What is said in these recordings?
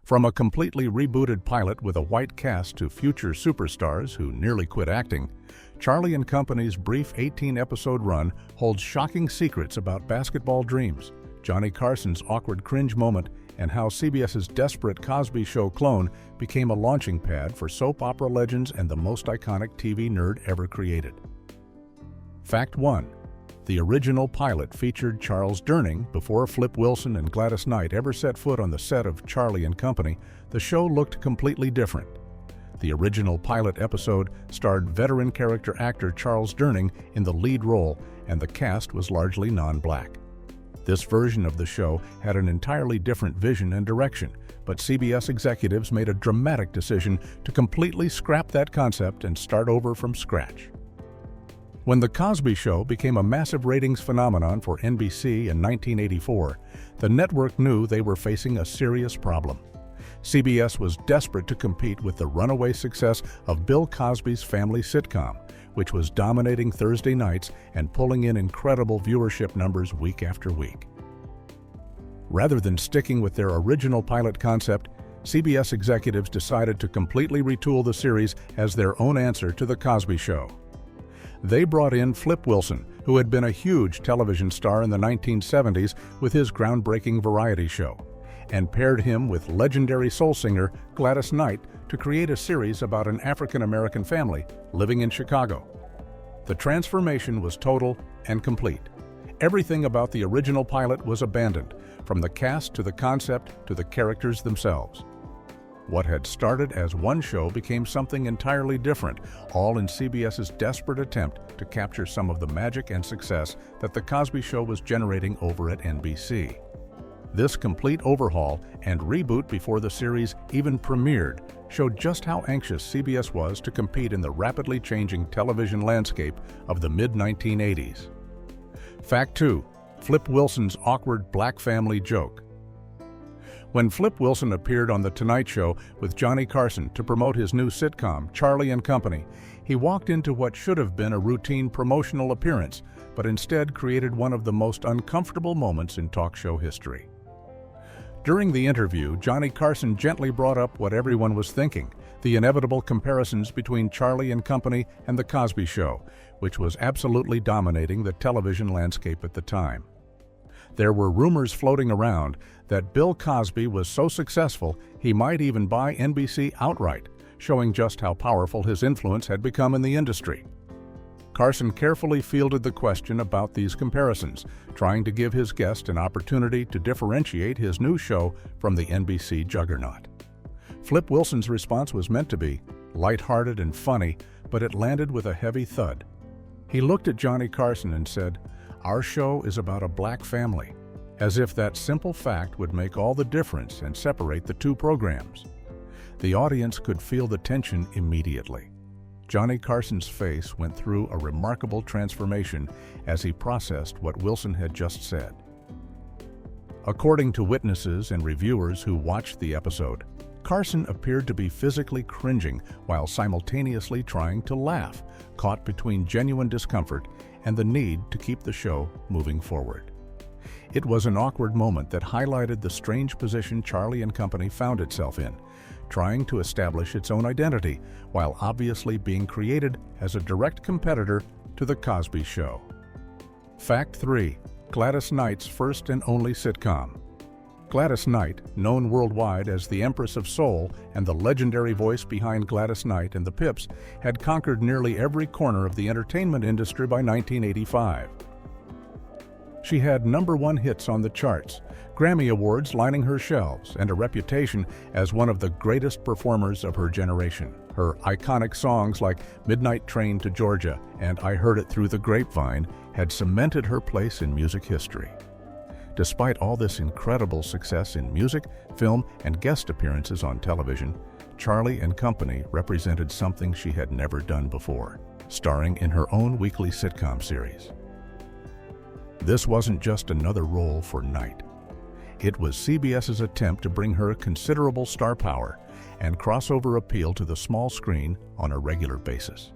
From a completely rebooted pilot with a white cast to future superstars who nearly quit acting, Charlie and Company's brief 18-episode run holds shocking secrets about basketball dreams, Johnny Carson's awkward cringe moment, and how CBS's desperate Cosby Show clone became a launching pad for soap opera legends and the most iconic TV nerd ever created. Fact 1. The original pilot featured Charles Durning. Before Flip Wilson and Gladys Knight ever set foot on the set of Charlie and Company, the show looked completely different. The original pilot episode starred veteran character actor Charles Durning in the lead role, and the cast was largely non-black. This version of the show had an entirely different vision and direction, but CBS executives made a dramatic decision to completely scrap that concept and start over from scratch. When The Cosby Show became a massive ratings phenomenon for NBC in 1984, the network knew they were facing a serious problem. CBS was desperate to compete with the runaway success of Bill Cosby's family sitcom, which was dominating Thursday nights and pulling in incredible viewership numbers week after week. Rather than sticking with their original pilot concept, CBS executives decided to completely retool the series as their own answer to The Cosby Show. They brought in Flip Wilson, who had been a huge television star in the 1970s with his groundbreaking variety show, and paired him with legendary soul singer Gladys Knight to create a series about an African-American family living in Chicago. The transformation was total and complete. Everything about the original pilot was abandoned, from the cast to the concept to the characters themselves. What had started as one show became something entirely different, all in CBS's desperate attempt to capture some of the magic and success that The Cosby Show was generating over at NBC. This complete overhaul and reboot before the series even premiered showed just how anxious CBS was to compete in the rapidly changing television landscape of the mid-1980s. Fact 2. Flip Wilson's awkward black family joke. When Flip Wilson appeared on The Tonight Show with Johnny Carson to promote his new sitcom, Charlie and Company, he walked into what should have been a routine promotional appearance, but instead created one of the most uncomfortable moments in talk show history. During the interview, Johnny Carson gently brought up what everyone was thinking, the inevitable comparisons between Charlie and Company and The Cosby Show, which was absolutely dominating the television landscape at the time. There were rumors floating around that Bill Cosby was so successful he might even buy NBC outright, showing just how powerful his influence had become in the industry. Carson carefully fielded the question about these comparisons, trying to give his guest an opportunity to differentiate his new show from the NBC juggernaut. Flip Wilson's response was meant to be lighthearted and funny, but it landed with a heavy thud. He looked at Johnny Carson and said, "Our show is about a black family," as if that simple fact would make all the difference and separate the two programs. The audience could feel the tension immediately. Johnny Carson's face went through a remarkable transformation as he processed what Wilson had just said. According to witnesses and reviewers who watched the episode, Carson appeared to be physically cringing while simultaneously trying to laugh, caught between genuine discomfort and the need to keep the show moving forward. It was an awkward moment that highlighted the strange position Charlie and Company found itself in, trying to establish its own identity while obviously being created as a direct competitor to The Cosby Show. Fact 3. Gladys Knight's first and only sitcom. Gladys Knight, known worldwide as the Empress of Soul and the legendary voice behind Gladys Knight and the Pips, had conquered nearly every corner of the entertainment industry by 1985. She had #1 hits on the charts, Grammy Awards lining her shelves, and a reputation as one of the greatest performers of her generation. Her iconic songs like Midnight Train to Georgia and I Heard It Through the Grapevine had cemented her place in music history. Despite all this incredible success in music, film, and guest appearances on television, Charlie and Company represented something she had never done before, starring in her own weekly sitcom series. This wasn't just another role for Knight. It was CBS's attempt to bring her considerable star power and crossover appeal to the small screen on a regular basis.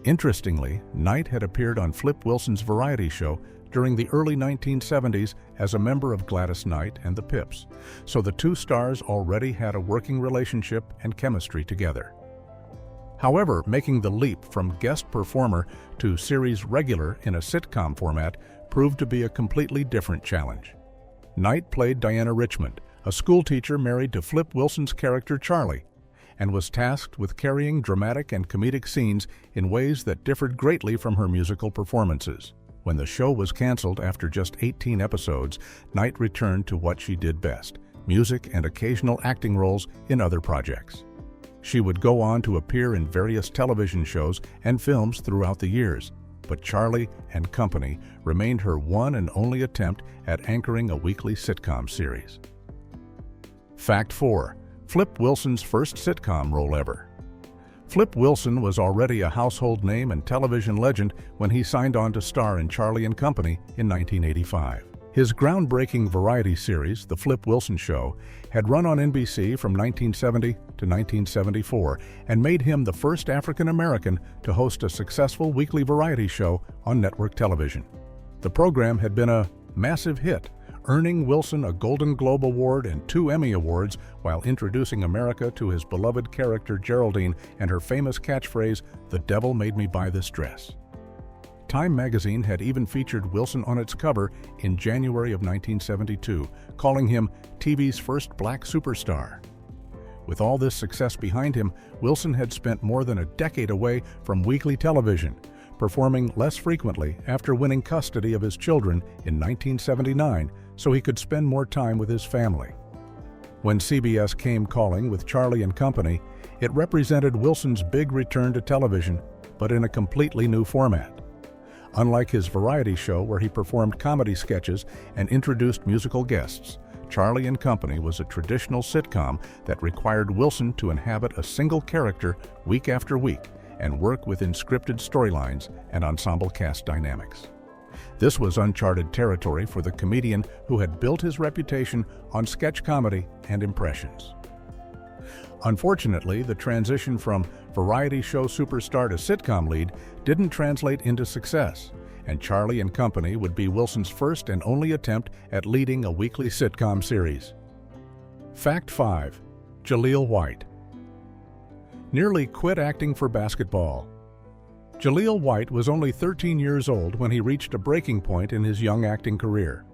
Interestingly, Knight had appeared on Flip Wilson's variety show during the early 1970s as a member of Gladys Knight and the Pips, so the two stars already had a working relationship and chemistry together. However, making the leap from guest performer to series regular in a sitcom format proved to be a completely different challenge. Knight played Diana Richmond, a schoolteacher married to Flip Wilson's character Charlie, and was tasked with carrying dramatic and comedic scenes in ways that differed greatly from her musical performances. When the show was canceled after just 18 episodes, Knight returned to what she did best: music and occasional acting roles in other projects. She would go on to appear in various television shows and films throughout the years, but Charlie and Company remained her one and only attempt at anchoring a weekly sitcom series. Fact 4. Flip Wilson's first sitcom role ever. Flip Wilson was already a household name and television legend when he signed on to star in Charlie and Company in 1985. His groundbreaking variety series, The Flip Wilson Show, had run on NBC from 1970 to 1974 and made him the first African-American to host a successful weekly variety show on network television. The program had been a massive hit, earning Wilson a Golden Globe Award and 2 Emmy Awards while introducing America to his beloved character Geraldine and her famous catchphrase, "The devil made me buy this dress." Time magazine had even featured Wilson on its cover in January of 1972, calling him TV's first black superstar. With all this success behind him, Wilson had spent more than a decade away from weekly television, performing less frequently after winning custody of his children in 1979 so he could spend more time with his family. When CBS came calling with Charlie and Company, it represented Wilson's big return to television, but in a completely new format. Unlike his variety show where he performed comedy sketches and introduced musical guests, Charlie and Company was a traditional sitcom that required Wilson to inhabit a single character week after week and work within scripted storylines and ensemble cast dynamics. This was uncharted territory for the comedian who had built his reputation on sketch comedy and impressions. Unfortunately, the transition from variety show superstar to sitcom lead didn't translate into success, and Charlie and Company would be Wilson's first and only attempt at leading a weekly sitcom series. Fact 5. Jaleel White. Nearly quit acting for basketball. Jaleel White was only 13 years old when he reached a breaking point in his young acting career.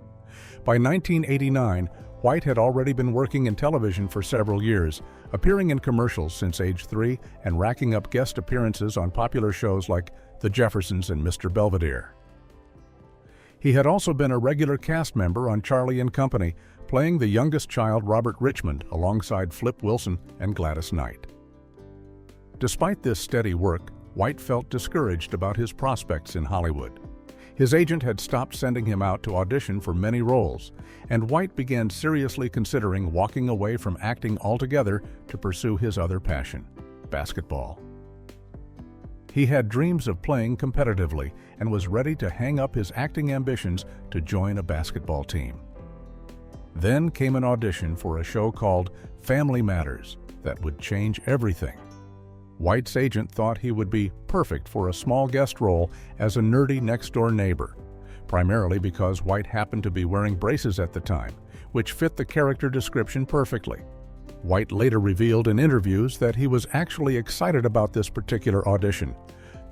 By 1989, White had already been working in television for several years, appearing in commercials since age 3 and racking up guest appearances on popular shows like The Jeffersons and Mr. Belvedere. He had also been a regular cast member on Charlie and Company, playing the youngest child Robert Richmond alongside Flip Wilson and Gladys Knight. Despite this steady work, White felt discouraged about his prospects in Hollywood. His agent had stopped sending him out to audition for many roles, and White began seriously considering walking away from acting altogether to pursue his other passion, basketball. He had dreams of playing competitively and was ready to hang up his acting ambitions to join a basketball team. Then came an audition for a show called Family Matters that would change everything. White's agent thought he would be perfect for a small guest role as a nerdy next-door neighbor, primarily because White happened to be wearing braces at the time, which fit the character description perfectly. White later revealed in interviews that he was actually excited about this particular audition,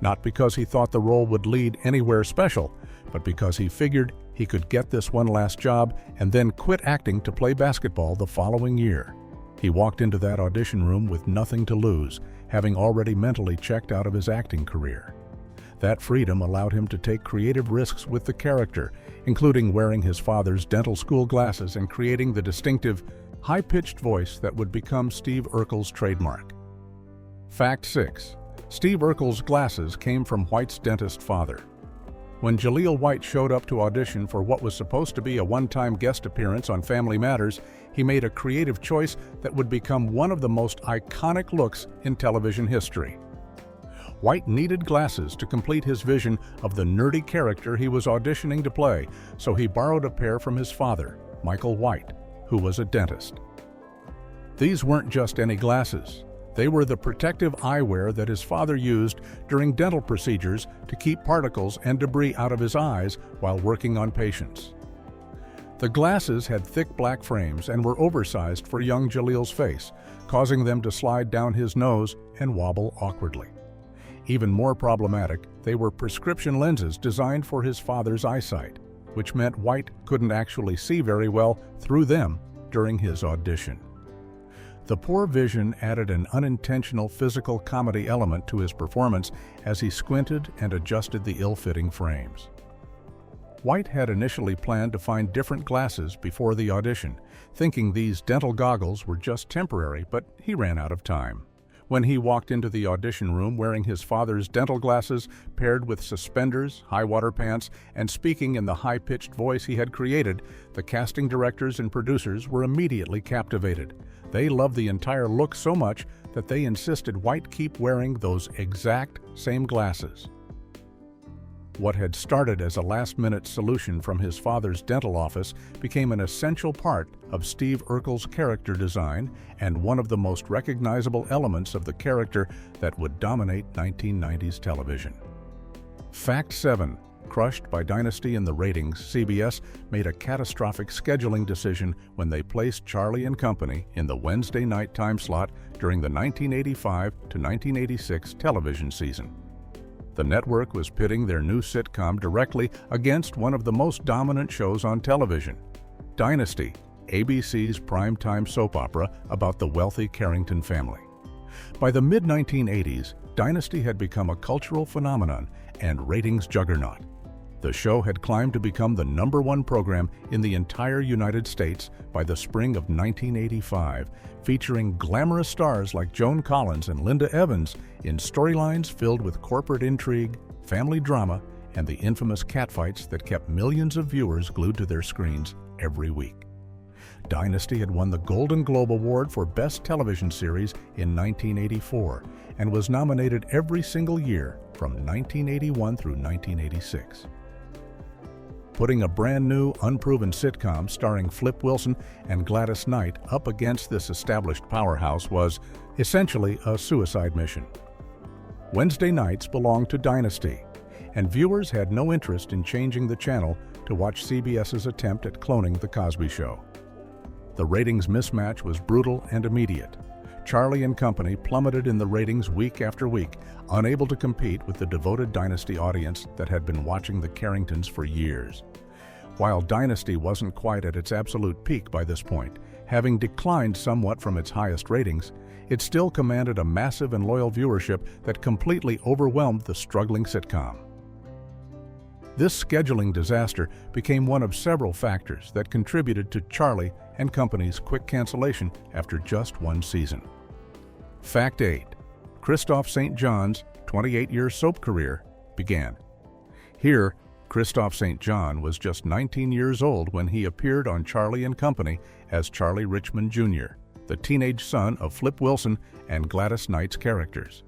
not because he thought the role would lead anywhere special, but because he figured he could get this one last job and then quit acting to play basketball the following year. He walked into that audition room with nothing to lose, having already mentally checked out of his acting career. That freedom allowed him to take creative risks with the character, including wearing his father's dental school glasses and creating the distinctive, high-pitched voice that would become Steve Urkel's trademark. Fact 6. Steve Urkel's glasses came from White's dentist father. When Jaleel White showed up to audition for what was supposed to be a one-time guest appearance on Family Matters, he made a creative choice that would become one of the most iconic looks in television history. White needed glasses to complete his vision of the nerdy character he was auditioning to play, so he borrowed a pair from his father, Michael White, who was a dentist. These weren't just any glasses. They were the protective eyewear that his father used during dental procedures to keep particles and debris out of his eyes while working on patients. The glasses had thick black frames and were oversized for young Jalil's face, causing them to slide down his nose and wobble awkwardly. Even more problematic, they were prescription lenses designed for his father's eyesight, which meant White couldn't actually see very well through them during his audition. The poor vision added an unintentional physical comedy element to his performance as he squinted and adjusted the ill-fitting frames. White had initially planned to find different glasses before the audition, thinking these dental goggles were just temporary, but he ran out of time. When he walked into the audition room wearing his father's dental glasses, paired with suspenders, high-water pants, and speaking in the high-pitched voice he had created, the casting directors and producers were immediately captivated. They loved the entire look so much that they insisted White keep wearing those exact same glasses. What had started as a last-minute solution from his father's dental office became an essential part of Steve Urkel's character design and one of the most recognizable elements of the character that would dominate 1990s television. Fact 7. Crushed by Dynasty in the ratings, CBS made a catastrophic scheduling decision when they placed Charlie and Company in the Wednesday night time slot during the 1985 to 1986 television season. The network was pitting their new sitcom directly against one of the most dominant shows on television, Dynasty, ABC's primetime soap opera about the wealthy Carrington family. By the mid-1980s, Dynasty had become a cultural phenomenon and ratings juggernaut. The show had climbed to become the #1 program in the entire United States by the spring of 1985, featuring glamorous stars like Joan Collins and Linda Evans in storylines filled with corporate intrigue, family drama, and the infamous catfights that kept millions of viewers glued to their screens every week. Dynasty had won the Golden Globe Award for Best Television Series in 1984 and was nominated every single year from 1981 through 1986. Putting a brand new, unproven sitcom starring Flip Wilson and Gladys Knight up against this established powerhouse was essentially a suicide mission. Wednesday nights belonged to Dynasty, and viewers had no interest in changing the channel to watch CBS's attempt at cloning The Cosby Show. The ratings mismatch was brutal and immediate. Charlie and Company plummeted in the ratings week after week, unable to compete with the devoted Dynasty audience that had been watching the Carringtons for years. While Dynasty wasn't quite at its absolute peak by this point, having declined somewhat from its highest ratings, it still commanded a massive and loyal viewership that completely overwhelmed the struggling sitcom. This scheduling disaster became one of several factors that contributed to Charlie and Company's quick cancellation after just one season. Fact 8. Christophe St. John's 28-year soap career began. Here, Christophe St. John was just 19 years old when he appeared on Charlie and Company as Charlie Richmond Jr., the teenage son of Flip Wilson and Gladys Knight's characters.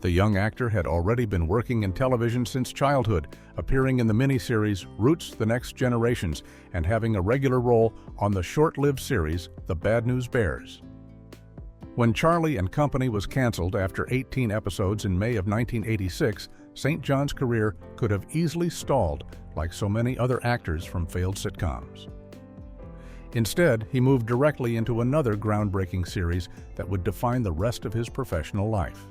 The young actor had already been working in television since childhood, appearing in the miniseries Roots: The Next Generations and having a regular role on the short-lived series The Bad News Bears. When Charlie and Company was canceled after 18 episodes in May of 1986, St. John's career could have easily stalled like so many other actors from failed sitcoms. Instead, he moved directly into another groundbreaking series that would define the rest of his professional life.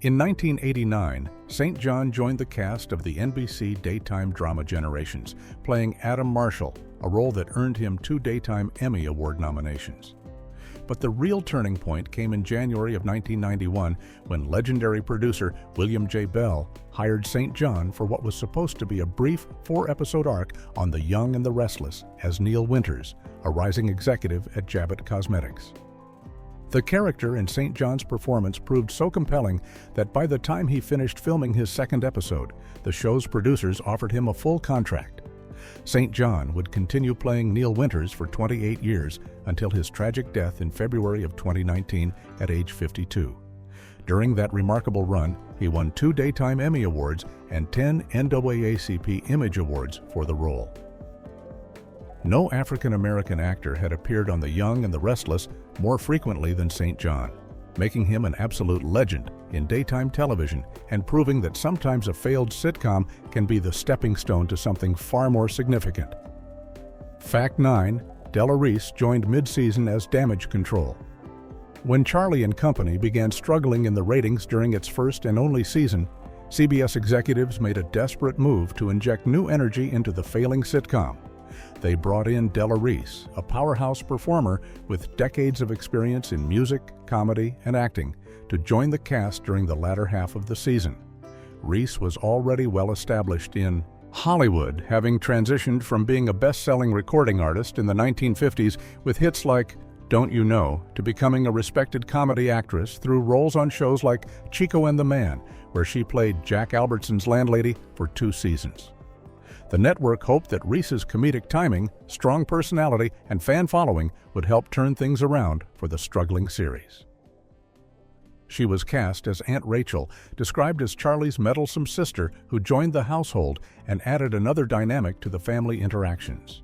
In 1989, St. John joined the cast of the NBC daytime drama Generations, playing Adam Marshall, a role that earned him 2 Daytime Emmy Award nominations. But the real turning point came in January of 1991 when legendary producer William J. Bell hired St. John for what was supposed to be a brief 4-episode arc on The Young and the Restless as Neil Winters, a rising executive at Jabot Cosmetics. The character in St. John's performance proved so compelling that by the time he finished filming his 2nd episode, the show's producers offered him a full contract. St. John would continue playing Neil Winters for 28 years until his tragic death in February of 2019 at age 52. During that remarkable run, he won 2 Daytime Emmy Awards and 10 NAACP Image Awards for the role. No African-American actor had appeared on The Young and the Restless more frequently than St. John. making him an absolute legend in daytime television and proving that sometimes a failed sitcom can be the stepping stone to something far more significant. Fact 9. Della Reese joined mid-season as damage control. When Charlie and Company began struggling in the ratings during its first and only season, CBS executives made a desperate move to inject new energy into the failing sitcom. They brought in Della Reese, a powerhouse performer with decades of experience in music, comedy, and acting, to join the cast during the latter half of the season. Reese was already well established in Hollywood, having transitioned from being a best-selling recording artist in the 1950s with hits like Don't You Know to becoming a respected comedy actress through roles on shows like Chico and the Man, where she played Jack Albertson's landlady for 2 seasons. The network hoped that Reese's comedic timing, strong personality, and fan following would help turn things around for the struggling series. She was cast as Aunt Rachel, described as Charlie's meddlesome sister who joined the household and added another dynamic to the family interactions.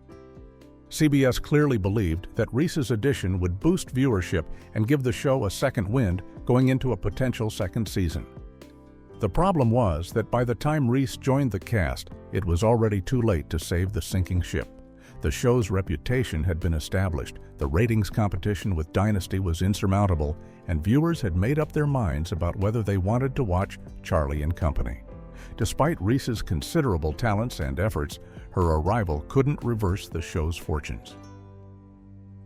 CBS clearly believed that Reese's addition would boost viewership and give the show a second wind going into a potential second season. The problem was that by the time Reese joined the cast, it was already too late to save the sinking ship. The show's reputation had been established, the ratings competition with Dynasty was insurmountable, and viewers had made up their minds about whether they wanted to watch Charlie and Company. Despite Reese's considerable talents and efforts, her arrival couldn't reverse the show's fortunes.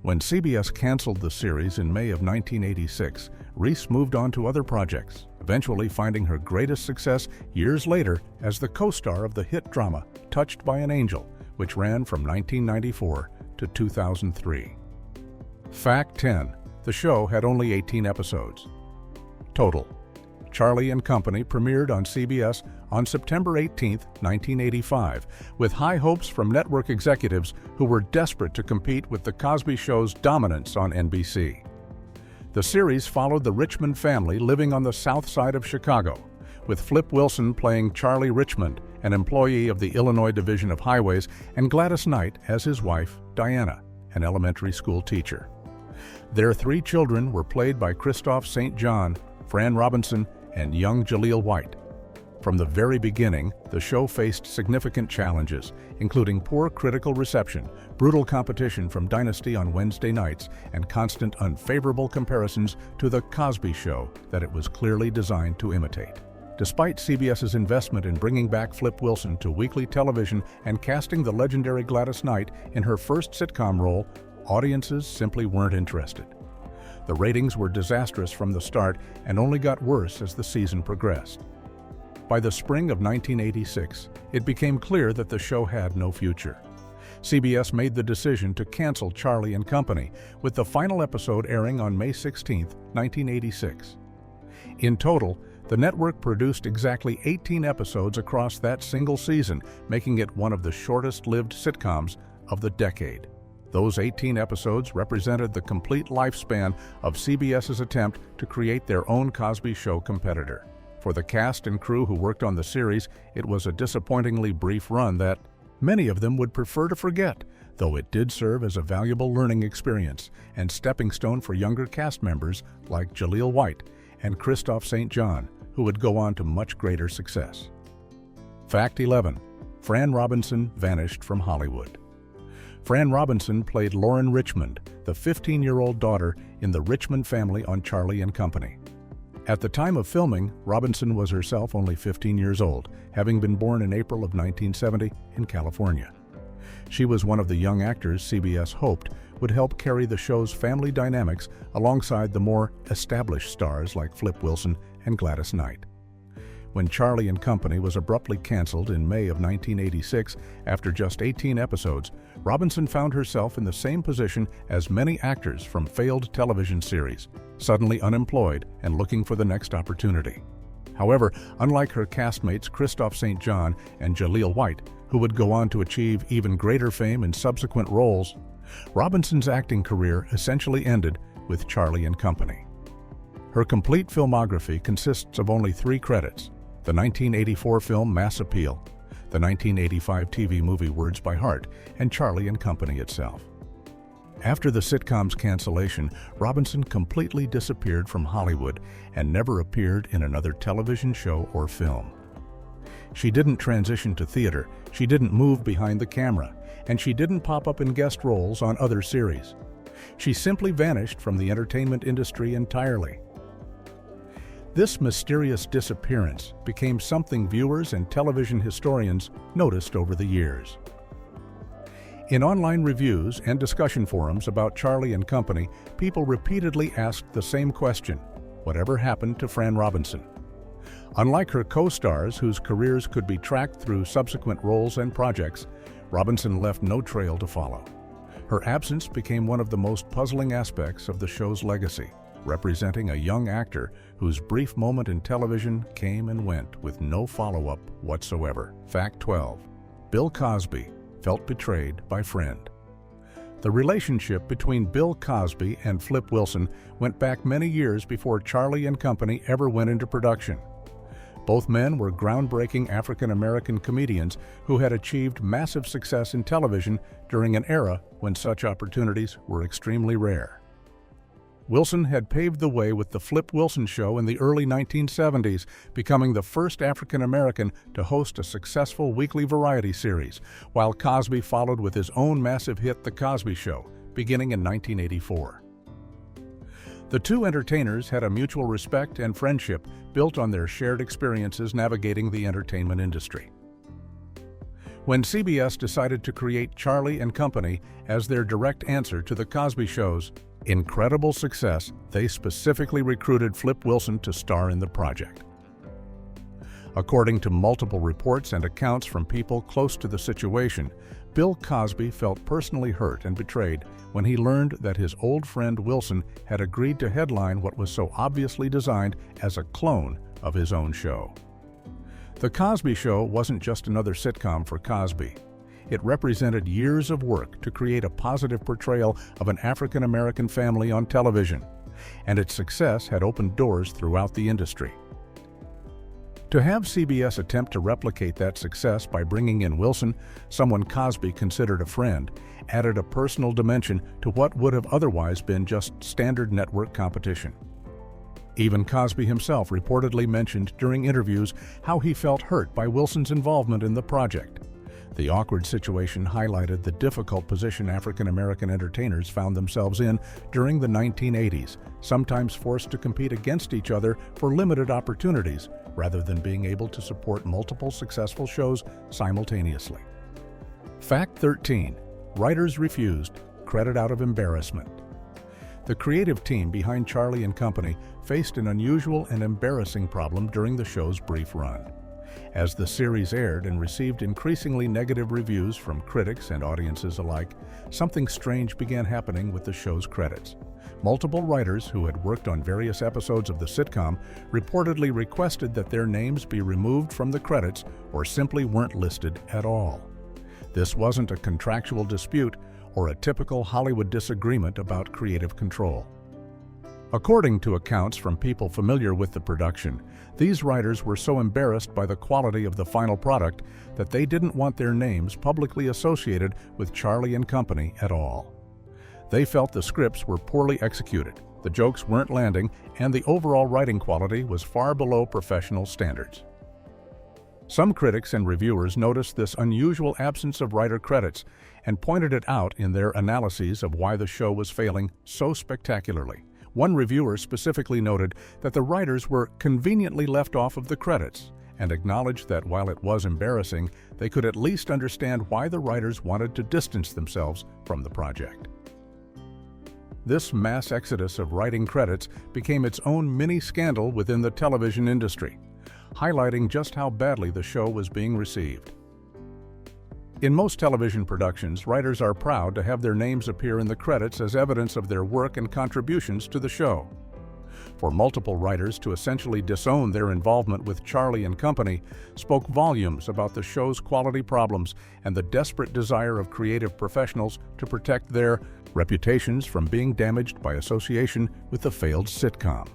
When CBS canceled the series in May of 1986, Reese moved on to other projects, eventually finding her greatest success years later as the co-star of the hit drama Touched by an Angel, which ran from 1994 to 2003. Fact 10. The show had only 18 episodes. Total. Charlie and Company premiered on CBS on September 18, 1985, with high hopes from network executives who were desperate to compete with The Cosby Show's dominance on NBC. The series followed the Richmond family living on the south side of Chicago, with Flip Wilson playing Charlie Richmond, an employee of the Illinois Division of Highways, and Gladys Knight as his wife, Diana, an elementary school teacher. Their 3 children were played by Christoph St. John, Fran Robinson, and young Jaleel White. From the very beginning, the show faced significant challenges, including poor critical reception, brutal competition from Dynasty on Wednesday nights, and constant unfavorable comparisons to The Cosby Show that it was clearly designed to imitate. Despite CBS's investment in bringing back Flip Wilson to weekly television and casting the legendary Gladys Knight in her first sitcom role, audiences simply weren't interested. The ratings were disastrous from the start and only got worse as the season progressed. By the spring of 1986, it became clear that the show had no future. CBS made the decision to cancel Charlie and Company, with the final episode airing on May 16, 1986. In total, the network produced exactly 18 episodes across that single season, making it one of the shortest-lived sitcoms of the decade. Those 18 episodes represented the complete lifespan of CBS's attempt to create their own Cosby Show competitor. For the cast and crew who worked on the series, it was a disappointingly brief run that many of them would prefer to forget, though it did serve as a valuable learning experience and stepping stone for younger cast members like Jaleel White and Christoph St. John, who would go on to much greater success. Fact 11. Fran Robinson vanished from Hollywood. Fran Robinson played Lauren Richmond, the 15-year-old daughter in the Richmond family on Charlie and Company. At the time of filming, Robinson was herself only 15 years old, having been born in April of 1970 in California. She was one of the young actors CBS hoped would help carry the show's family dynamics alongside the more established stars like Flip Wilson and Gladys Knight. When Charlie and Company was abruptly canceled in May of 1986 after just 18 episodes, Robinson found herself in the same position as many actors from failed television series, suddenly unemployed and looking for the next opportunity. However, unlike her castmates Christoph St. John and Jaleel White, who would go on to achieve even greater fame in subsequent roles, Robinson's acting career essentially ended with Charlie and Company. Her complete filmography consists of only 3 credits: the 1984 film Mass Appeal, the 1985 TV movie Words by Heart, and Charlie and Company itself. After the sitcom's cancellation, Robinson completely disappeared from Hollywood and never appeared in another television show or film. She didn't transition to theater, she didn't move behind the camera, and she didn't pop up in guest roles on other series. She simply vanished from the entertainment industry entirely. This mysterious disappearance became something viewers and television historians noticed over the years. In online reviews and discussion forums about Charlie and Company, people repeatedly asked the same question: whatever happened to Fran Robinson? Unlike her co-stars, whose careers could be tracked through subsequent roles and projects, Robinson left no trail to follow. Her absence became one of the most puzzling aspects of the show's legacy, representing a young actor whose brief moment in television came and went with no follow-up whatsoever. Fact 12. Bill Cosby felt betrayed by friend. The relationship between Bill Cosby and Flip Wilson went back many years before Charlie and Company ever went into production. Both men were groundbreaking African-American comedians who had achieved massive success in television during an era when such opportunities were extremely rare. Wilson had paved the way with the Flip Wilson Show in the early 1970s, becoming the first African-American to host a successful weekly variety series, while Cosby followed with his own massive hit, The Cosby Show, beginning in 1984. The two entertainers had a mutual respect and friendship built on their shared experiences navigating the entertainment industry. When CBS decided to create Charlie and Company as their direct answer to The Cosby Show's incredible success, they specifically recruited Flip Wilson to star in the project. According to multiple reports and accounts from people close to the situation, Bill Cosby felt personally hurt and betrayed when he learned that his old friend Wilson had agreed to headline what was so obviously designed as a clone of his own show. The Cosby Show wasn't just another sitcom for Cosby. It represented years of work to create a positive portrayal of an African-American family on television, and its success had opened doors throughout the industry. To have CBS attempt to replicate that success by bringing in Wilson, someone Cosby considered a friend, added a personal dimension to what would have otherwise been just standard network competition. Even Cosby himself reportedly mentioned during interviews how he felt hurt by Wilson's involvement in the project. The awkward situation highlighted the difficult position African-American entertainers found themselves in during the 1980s, sometimes forced to compete against each other for limited opportunities rather than being able to support multiple successful shows simultaneously. Fact 13. Writers refused, credit out of embarrassment. The creative team behind Charlie and Company faced an unusual and embarrassing problem during the show's brief run. As the series aired and received increasingly negative reviews from critics and audiences alike, something strange began happening with the show's credits. Multiple writers who had worked on various episodes of the sitcom reportedly requested that their names be removed from the credits or simply weren't listed at all. This wasn't a contractual dispute or a typical Hollywood disagreement about creative control. According to accounts from people familiar with the production, these writers were so embarrassed by the quality of the final product that they didn't want their names publicly associated with Charlie and Company at all. They felt the scripts were poorly executed, the jokes weren't landing, and the overall writing quality was far below professional standards. Some critics and reviewers noticed this unusual absence of writer credits and pointed it out in their analyses of why the show was failing so spectacularly. One reviewer specifically noted that the writers were conveniently left off of the credits and acknowledged that while it was embarrassing, they could at least understand why the writers wanted to distance themselves from the project. This mass exodus of writing credits became its own mini-scandal within the television industry, highlighting just how badly the show was being received. In most television productions, writers are proud to have their names appear in the credits as evidence of their work and contributions to the show. For multiple writers to essentially disown their involvement with Charlie and Company spoke volumes about the show's quality problems and the desperate desire of creative professionals to protect their reputations from being damaged by association with the failed sitcom.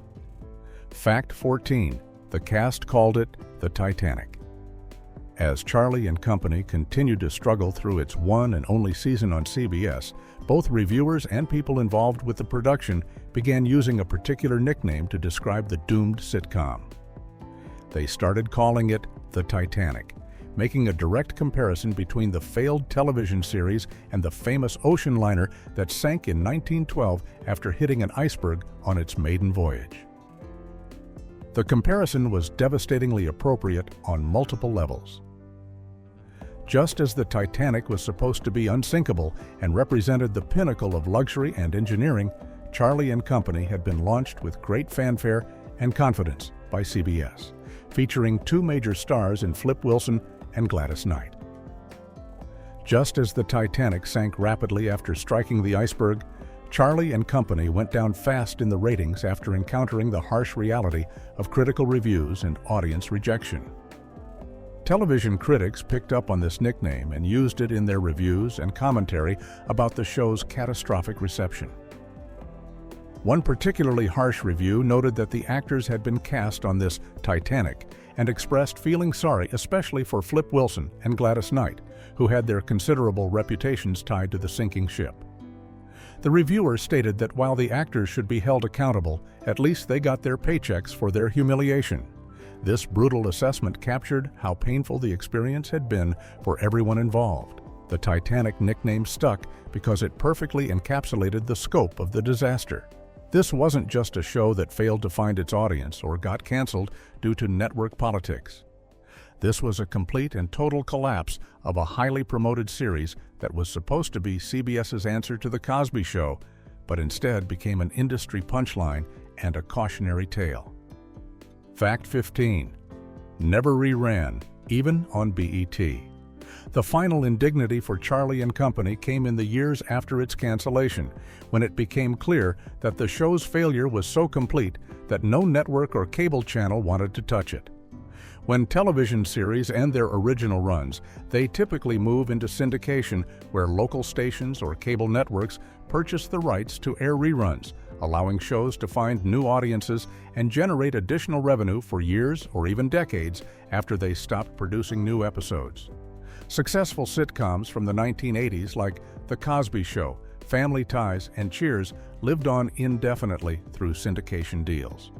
Fact 14. The cast called it the Titanic. As Charlie and Company continued to struggle through its one and only season on CBS, both reviewers and people involved with the production began using a particular nickname to describe the doomed sitcom. They started calling it the Titanic, making a direct comparison between the failed television series and the famous ocean liner that sank in 1912 after hitting an iceberg on its maiden voyage. The comparison was devastatingly appropriate on multiple levels. Just as the Titanic was supposed to be unsinkable and represented the pinnacle of luxury and engineering, Charlie and Company had been launched with great fanfare and confidence by CBS, featuring two major stars in Flip Wilson and Gladys Knight. Just as the Titanic sank rapidly after striking the iceberg, Charlie and Company went down fast in the ratings after encountering the harsh reality of critical reviews and audience rejection. Television critics picked up on this nickname and used it in their reviews and commentary about the show's catastrophic reception. One particularly harsh review noted that the actors had been cast on this Titanic and expressed feeling sorry especially for Flip Wilson and Gladys Knight, who had their considerable reputations tied to the sinking ship. The reviewer stated that while the actors should be held accountable, at least they got their paychecks for their humiliation. This brutal assessment captured how painful the experience had been for everyone involved. The Titanic nickname stuck because it perfectly encapsulated the scope of the disaster. This wasn't just a show that failed to find its audience or got canceled due to network politics. This was a complete and total collapse of a highly promoted series that was supposed to be CBS's answer to The Cosby Show, but instead became an industry punchline and a cautionary tale. Fact 15. Never reran, even on BET. The final indignity for Charlie and Company came in the years after its cancellation, when it became clear that the show's failure was so complete that no network or cable channel wanted to touch it. When television series end their original runs, they typically move into syndication, where local stations or cable networks purchase the rights to air reruns, allowing shows to find new audiences and generate additional revenue for years or even decades after they stopped producing new episodes. Successful sitcoms from the 1980s like The Cosby Show, Family Ties, and Cheers lived on indefinitely through syndication deals.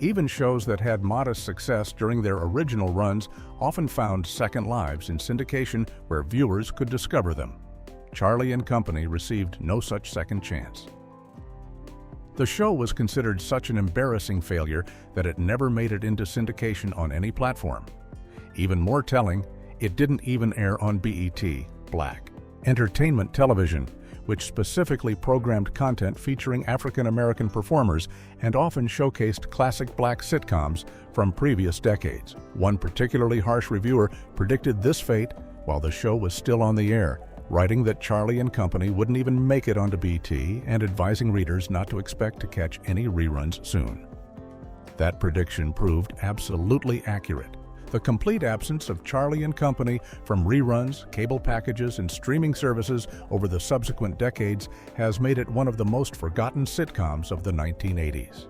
Even shows that had modest success during their original runs often found second lives in syndication where viewers could discover them. Charlie and Company received no such second chance. The show was considered such an embarrassing failure that it never made it into syndication on any platform. Even more telling, it didn't even air on BET, Black Entertainment Television, which specifically programmed content featuring African-American performers and often showcased classic black sitcoms from previous decades. One particularly harsh reviewer predicted this fate while the show was still on the air, writing that Charlie and Company wouldn't even make it onto BT and advising readers not to expect to catch any reruns soon. That prediction proved absolutely accurate. The complete absence of Charlie and Company from reruns, cable packages, and streaming services over the subsequent decades has made it one of the most forgotten sitcoms of the 1980s.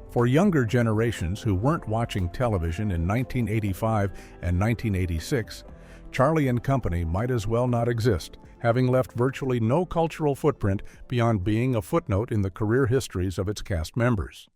For younger generations who weren't watching television in 1985 and 1986, Charlie and Company might as well not exist, having left virtually no cultural footprint beyond being a footnote in the career histories of its cast members.